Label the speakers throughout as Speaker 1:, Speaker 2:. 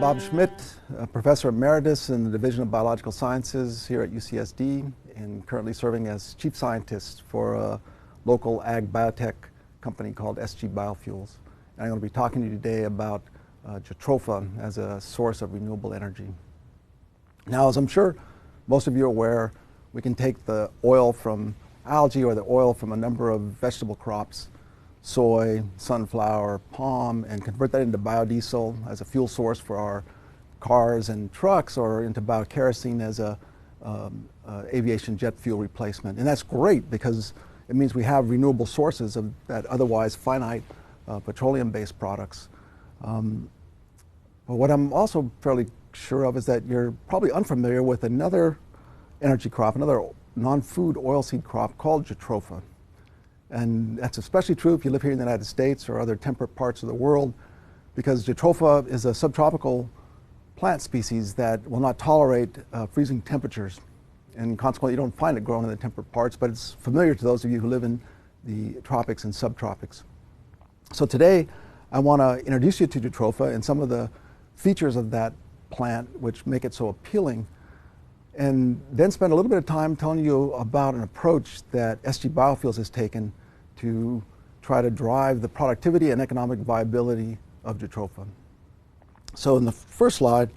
Speaker 1: Bob Schmidt, a Professor Emeritus in the Division of Biological Sciences here at UCSD, and currently serving as Chief Scientist for a local ag biotech company called SG Biofuels. And I'm going to be talking to you today about Jatropha as a source of renewable energy. Now, as I'm sure most of you are aware, we can take the oil from algae or the oil from a number of vegetable crops, soy, sunflower, palm, and convert that into biodiesel as a fuel source for our cars and trucks, or into biokerosene as a aviation jet fuel replacement. And that's great because it means we have renewable sources of that otherwise finite petroleum-based products. But what I'm also fairly sure of is that you're probably unfamiliar with another energy crop, another non-food oilseed crop called Jatropha. And that's especially true if you live here in the United States or other temperate parts of the world, because Jatropha is a subtropical plant species that will not tolerate freezing temperatures. And consequently, you don't find it growing in the temperate parts, but it's familiar to those of you who live in the tropics and subtropics. So today, I want to introduce you to Jatropha and some of the features of that plant which make it so appealing, and then spend a little bit of time telling you about an approach that SG Biofuels has taken to try to drive the productivity and economic viability of Jatropha. So in the first slide,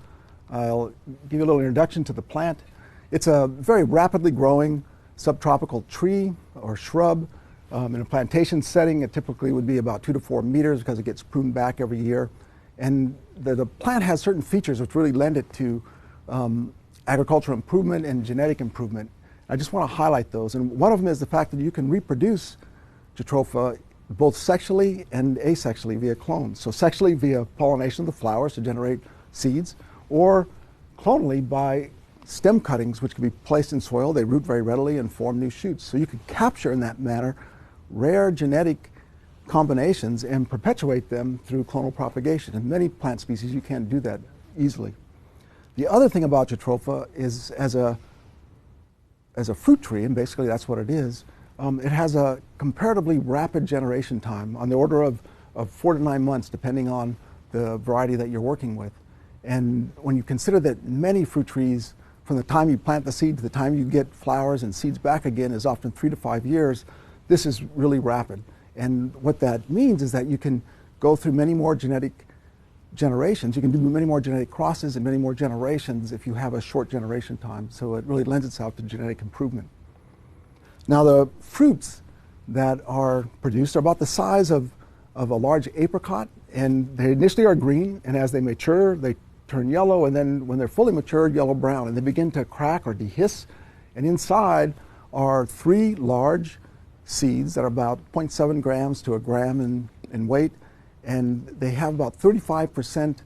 Speaker 1: I'll give you a little introduction to the plant. It's a very rapidly growing subtropical tree or shrub. In a plantation setting, it typically would be about 2 to 4 meters because it gets pruned back every year. And the plant has certain features which really lend it to agricultural improvement and genetic improvement. I just want to highlight those. And one of them is the fact that you can reproduce Jatropha both sexually and asexually via clones. So sexually via pollination of the flowers to generate seeds, or clonally by stem cuttings which can be placed in soil. They root very readily and form new shoots. So you can capture in that manner rare genetic combinations and perpetuate them through clonal propagation. In many plant species you can't do that easily. The other thing about Jatropha is as a fruit tree, and basically that's what it is, it has a comparatively rapid generation time on the order of 4 to 9 months, depending on the variety that you're working with. And when you consider that many fruit trees, from the time you plant the seed to the time you get flowers and seeds back again, is often 3 to 5 years, this is really rapid. And what that means is that you can go through many more genetic generations. You can do many more genetic crosses and many more generations if you have a short generation time. So it really lends itself to genetic improvement. Now, the fruits that are produced are about the size of a large apricot, and they initially are green, and as they mature, they turn yellow, and then when they're fully matured, yellow-brown, and they begin to crack or dehiss. And inside are 3 large seeds that are about 0.7 grams to a gram in weight, and they have about 35%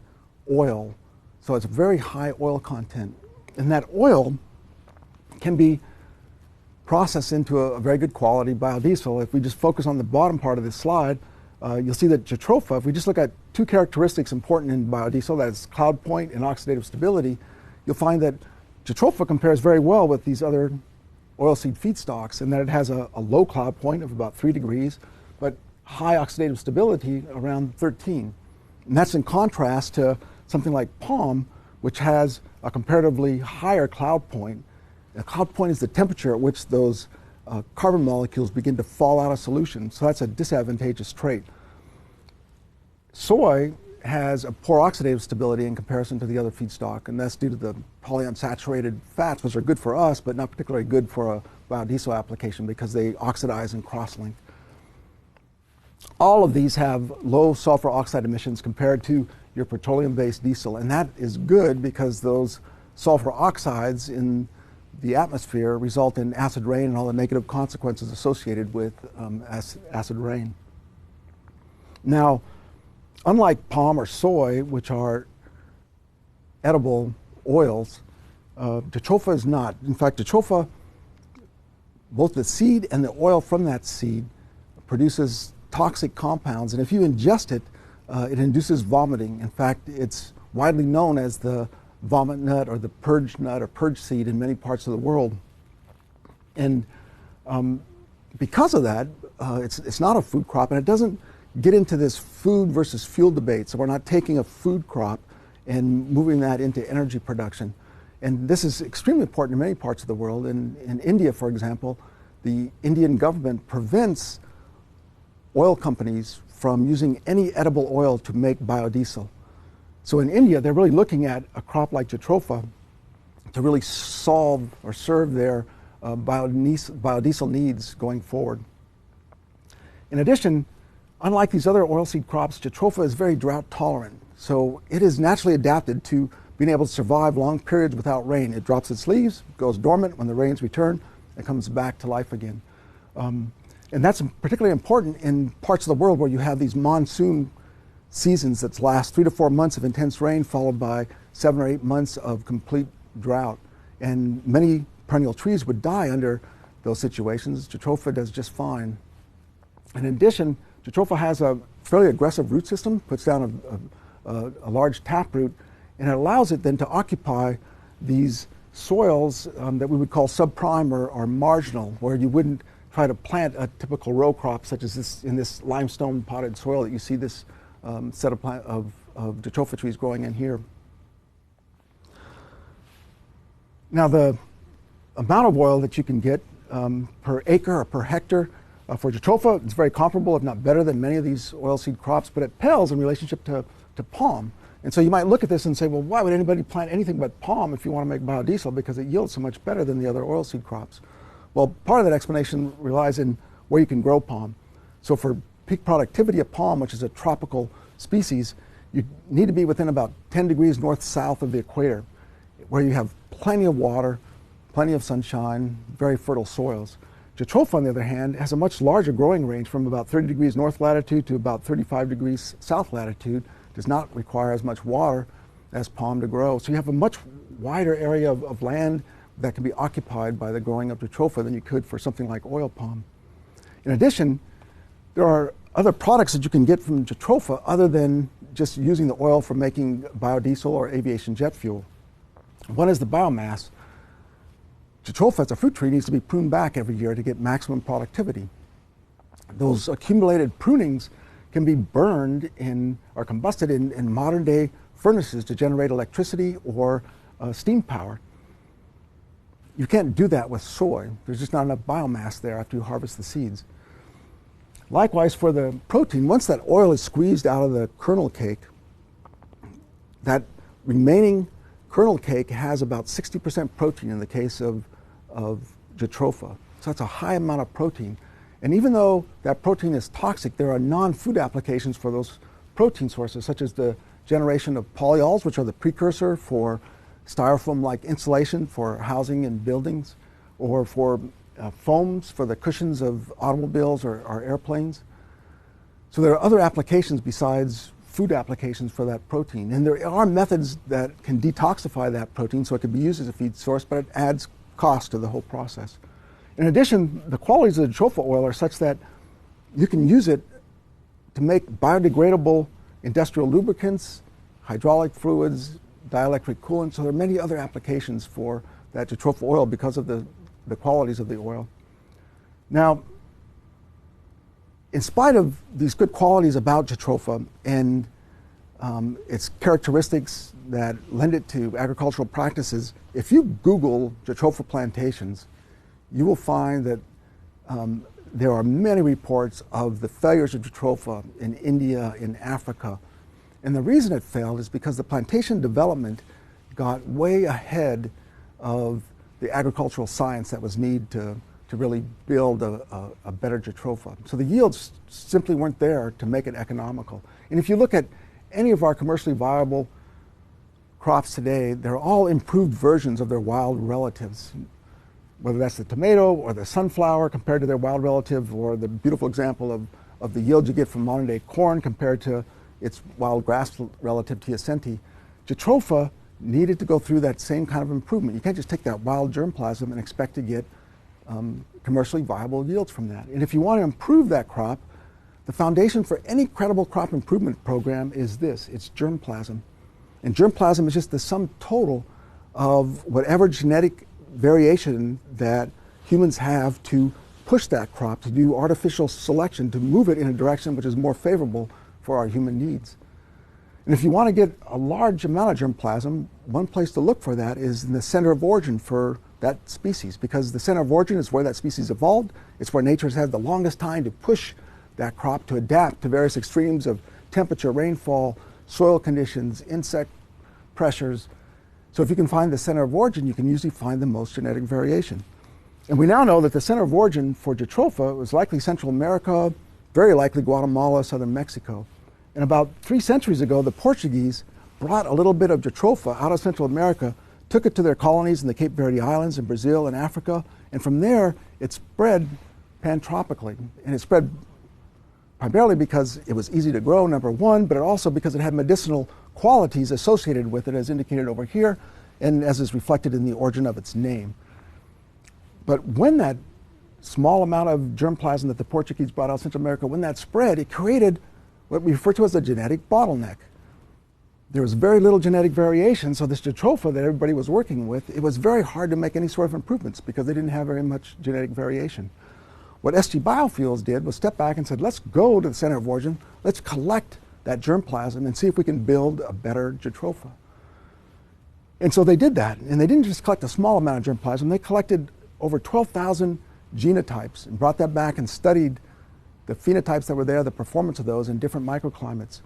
Speaker 1: oil. So it's a very high oil content. And that oil can be processed into a very good quality biodiesel. If we just focus on the bottom part of this slide, you'll see that Jatropha, if we just look at 2 characteristics important in biodiesel, that is cloud point and oxidative stability, you'll find that Jatropha compares very well with these other oilseed feedstocks, in that it has a low cloud point of about 3 degrees, but high oxidative stability around 13. And that's in contrast to something like palm, which has a comparatively higher cloud point. The cloud point is the temperature at which those carbon molecules begin to fall out of solution. So that's a disadvantageous trait. Soy has a poor oxidative stability in comparison to the other feedstock, and that's due to the polyunsaturated fats, which are good for us, but not particularly good for a biodiesel application because they oxidize and cross-link. All of these have low sulfur oxide emissions compared to your petroleum-based diesel, and that is good because those sulfur oxides in the atmosphere result in acid rain and all the negative consequences associated with acid rain. Now, unlike palm or soy, which are edible oils, Jatropha is not. In fact, Jatropha, both the seed and the oil from that seed, produces toxic compounds, and if you ingest it, it induces vomiting. In fact, it's widely known as the vomit nut or the purge nut or purge seed in many parts of the world. And because of that, it's not a food crop, and it doesn't get into this food versus fuel debate. So we're not taking a food crop and moving that into energy production. And this is extremely important in many parts of the world. In India, for example, the Indian government prevents oil companies from using any edible oil to make biodiesel. So in India, they're really looking at a crop like Jatropha to really solve or serve their biodiesel needs going forward. In addition, unlike these other oilseed crops, Jatropha is very drought tolerant. So it is naturally adapted to being able to survive long periods without rain. It drops its leaves, goes dormant. When the rains return, it comes back to life again. And that's particularly important in parts of the world where you have these monsoon seasons that last 3 to 4 months of intense rain followed by 7 or 8 months of complete drought. And many perennial trees would die under those situations. Jatropha does just fine. In addition, Jatropha has a fairly aggressive root system, puts down a large taproot, and it allows it then to occupy these soils that we would call subprime or marginal, where you wouldn't try to plant a typical row crop such as this in this limestone potted soil that you see this set of Jatropha trees growing in here. Now the amount of oil that you can get per acre or per hectare for Jatropha is very comparable, if not better, than many of these oilseed crops, but it pales in relationship to palm. And so you might look at this and say, well, why would anybody plant anything but palm if you want to make biodiesel? Because it yields so much better than the other oilseed crops. Well, part of that explanation relies in where you can grow palm. So for peak productivity of palm, which is a tropical species, you need to be within about 10 degrees north-south of the equator, where you have plenty of water, plenty of sunshine, very fertile soils. Jatropha, on the other hand, has a much larger growing range from about 30 degrees north latitude to about 35 degrees south latitude. Does not require as much water as palm to grow. So you have a much wider area of land that can be occupied by the growing of Jatropha than you could for something like oil palm. In addition, there are other products that you can get from Jatropha other than just using the oil for making biodiesel or aviation jet fuel. One is the biomass. Jatropha as a fruit tree needs to be pruned back every year to get maximum productivity. Those accumulated prunings can be burned or combusted in modern day furnaces to generate electricity or steam power. You can't do that with soy. There's just not enough biomass there after you harvest the seeds. Likewise for the protein, once that oil is squeezed out of the kernel cake, that remaining kernel cake has about 60% protein in the case of Jatropha. So that's a high amount of protein. And even though that protein is toxic, there are non-food applications for those protein sources, such as the generation of polyols, which are the precursor for styrofoam-like insulation for housing and buildings, or for foams for the cushions of automobiles or airplanes. So there are other applications besides food applications for that protein. And there are methods that can detoxify that protein so it can be used as a feed source, but it adds cost to the whole process. In addition, the qualities of the Jatropha oil are such that you can use it to make biodegradable industrial lubricants, hydraulic fluids, dielectric coolant. So there are many other applications for that Jatropha oil because of the qualities of the oil. Now, in spite of these good qualities about Jatropha and its characteristics that lend it to agricultural practices, if you Google Jatropha plantations, you will find that there are many reports of the failures of Jatropha in India, in Africa. And the reason it failed is because the plantation development got way ahead of the agricultural science that was needed to really build a better Jatropha. So the yields simply weren't there to make it economical. And if you look at any of our commercially viable crops today, they're all improved versions of their wild relatives, whether that's the tomato or the sunflower compared to their wild relative, or the beautiful example of the yield you get from modern day corn compared to its wild grass relative teosinte. Jatropha needed to go through that same kind of improvement. You can't just take that wild germplasm and expect to get commercially viable yields from that. And if you want to improve that crop, the foundation for any credible crop improvement program is this: it's germplasm. And germplasm is just the sum total of whatever genetic variation that humans have to push that crop, to do artificial selection, to move it in a direction which is more favorable for our human needs. And if you want to get a large amount of germplasm, one place to look for that is in the center of origin for that species, because the center of origin is where that species evolved. It's where nature has had the longest time to push that crop to adapt to various extremes of temperature, rainfall, soil conditions, insect pressures. So if you can find the center of origin, you can usually find the most genetic variation. And we now know that the center of origin for Jatropha was likely Central America, very likely Guatemala, southern Mexico. And about 3 centuries ago, the Portuguese brought a little bit of Jatropha out of Central America, took it to their colonies in the Cape Verde Islands in Brazil and Africa, and from there it spread pantropically. And it spread primarily because it was easy to grow, number one, but also because it had medicinal qualities associated with it, as indicated over here, and as is reflected in the origin of its name. But when that small amount of germplasm that the Portuguese brought out of Central America, when that spread, it created what we refer to as a genetic bottleneck. There was very little genetic variation, so this Jatropha that everybody was working with, it was very hard to make any sort of improvements because they didn't have very much genetic variation. What SG Biofuels did was step back and said, let's go to the center of origin, let's collect that germplasm and see if we can build a better Jatropha. And so they did that, and they didn't just collect a small amount of germplasm, they collected over 12,000 genotypes and brought that back and studied the phenotypes that were there, the performance of those in different microclimates.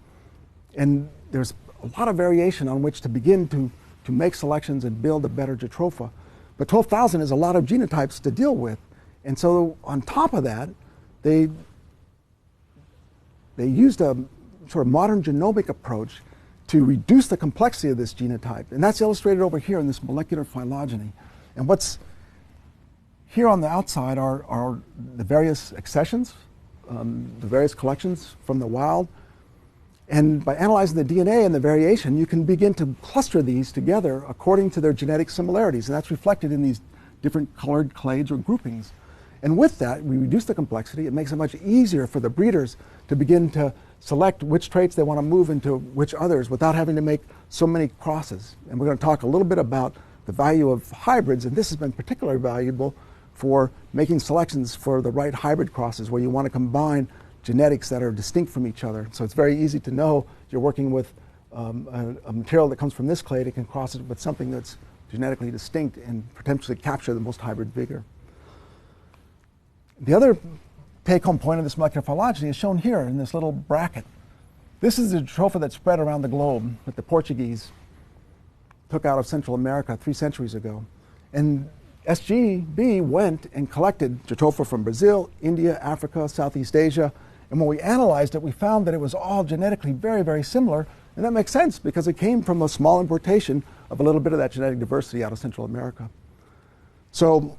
Speaker 1: And there's a lot of variation on which to begin to make selections and build a better Jatropha. But 12,000 is a lot of genotypes to deal with. And so on top of that, they used a sort of modern genomic approach to reduce the complexity of this genotype. And that's illustrated over here in this molecular phylogeny. And what's here on the outside are the various accessions, the various collections from the wild. And by analyzing the DNA and the variation, you can begin to cluster these together according to their genetic similarities. And that's reflected in these different colored clades or groupings. And with that, we reduce the complexity. It makes it much easier for the breeders to begin to select which traits they want to move into which others without having to make so many crosses. And we're going to talk a little bit about the value of hybrids, and this has been particularly valuable for making selections for the right hybrid crosses where you want to combine genetics that are distinct from each other. So it's very easy to know you're working with a material that comes from this clade, it can cross it with something that's genetically distinct and potentially capture the most hybrid vigor. The other take-home point of this molecular phylogeny is shown here in this little bracket. This is the Jatropha that spread around the globe that the Portuguese took out of Central America 3 centuries ago. And SGB went and collected Jatropha from Brazil, India, Africa, Southeast Asia, and when we analyzed it, we found that it was all genetically very, very similar, and that makes sense because it came from a small importation of a little bit of that genetic diversity out of Central America. So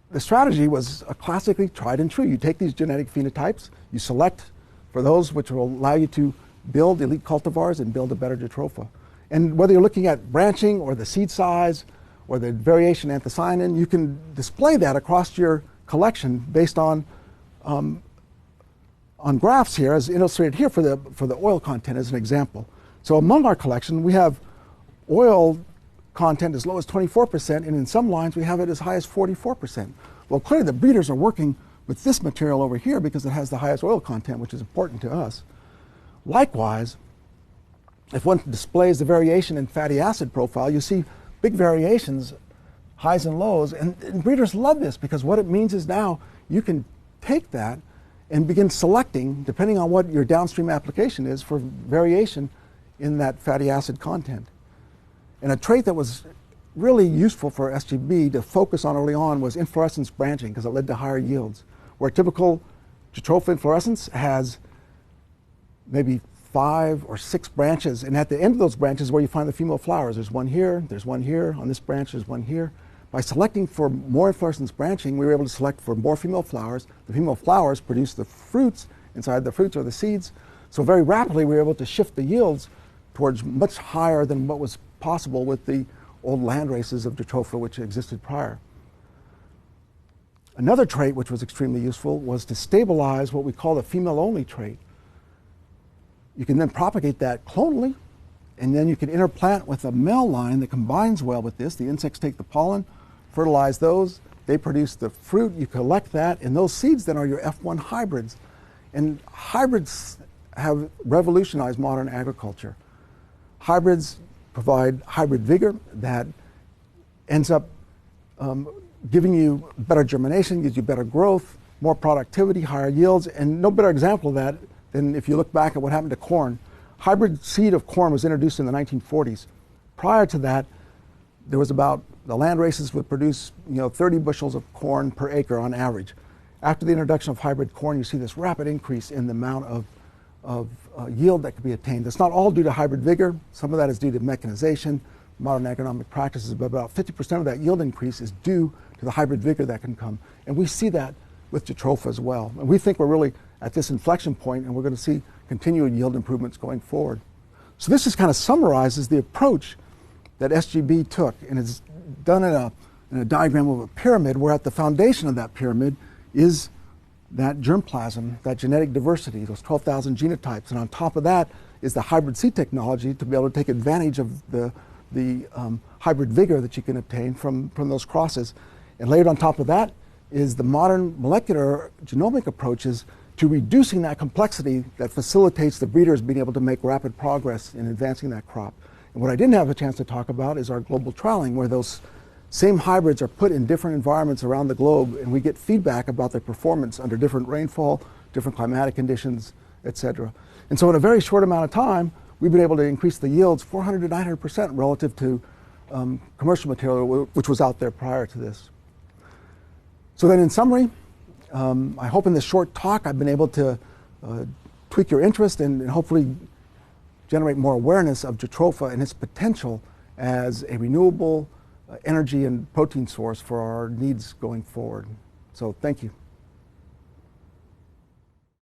Speaker 1: the strategy was a classically tried and true. You take these genetic phenotypes, you select for those which will allow you to build elite cultivars and build a better Jatropha. And whether you're looking at branching or the seed size or the variation anthocyanin, you can display that across your collection based on graphs here, as illustrated here for the oil content as an example. So among our collection, we have oil content as low as 24%, and in some lines we have it as high as 44%. Well, clearly the breeders are working with this material over here because it has the highest oil content, which is important to us. Likewise, if one displays the variation in fatty acid profile, you see big variations, highs and lows, and breeders love this because what it means is now you can take that and begin selecting, depending on what your downstream application is, for variation in that fatty acid content. And a trait that was really useful for SGB to focus on early on was inflorescence branching because it led to higher yields. Where typical Jatropha inflorescence has maybe 5 or 6 branches, and at the end of those branches where you find the female flowers, there's one here, on this branch there's one here. By selecting for more inflorescence branching, we were able to select for more female flowers. The female flowers produce the fruits, inside the fruits are the seeds. So very rapidly we were able to shift the yields towards much higher than what was possible with the old land races of Jatropha which existed prior. Another trait which was extremely useful was to stabilize what we call the female-only trait. You can then propagate that clonally, and then you can interplant with a male line that combines well with this. The insects take the pollen, fertilize those, they produce the fruit, you collect that, and those seeds then are your F1 hybrids. And hybrids have revolutionized modern agriculture. Hybrids provide hybrid vigor that ends up giving you better germination, gives you better growth, more productivity, higher yields, and no better example of that than if you look back at what happened to corn. Hybrid seed of corn was introduced in the 1940s. Prior to that, there was about, the land races would produce 30 bushels of corn per acre on average. After the introduction of hybrid corn, you see this rapid increase in the amount of yield that could be attained. It's not all due to hybrid vigor. Some of that is due to mechanization, modern agronomic practices, but about 50% of that yield increase is due to the hybrid vigor that can come. And we see that with Jatropha as well. And we think we're really at this inflection point, and we're going to see continued yield improvements going forward. So this just kind of summarizes the approach that SGB took, and it's done in a diagram of a pyramid, where at the foundation of that pyramid is that germplasm, that genetic diversity, those 12,000 genotypes. And on top of that is the hybrid seed technology to be able to take advantage of the hybrid vigor that you can obtain from those crosses. And layered on top of that is the modern molecular genomic approaches to reducing that complexity that facilitates the breeders being able to make rapid progress in advancing that crop. And what I didn't have a chance to talk about is our global trialing, where those same hybrids are put in different environments around the globe, and we get feedback about their performance under different rainfall, different climatic conditions, etc. And so in a very short amount of time, we've been able to increase the yields 400 to 900% relative to commercial material, which was out there prior to this. So then in summary, I hope in this short talk I've been able to tweak your interest and hopefully generate more awareness of Jatropha and its potential as a renewable energy and protein source for our needs going forward. So thank you.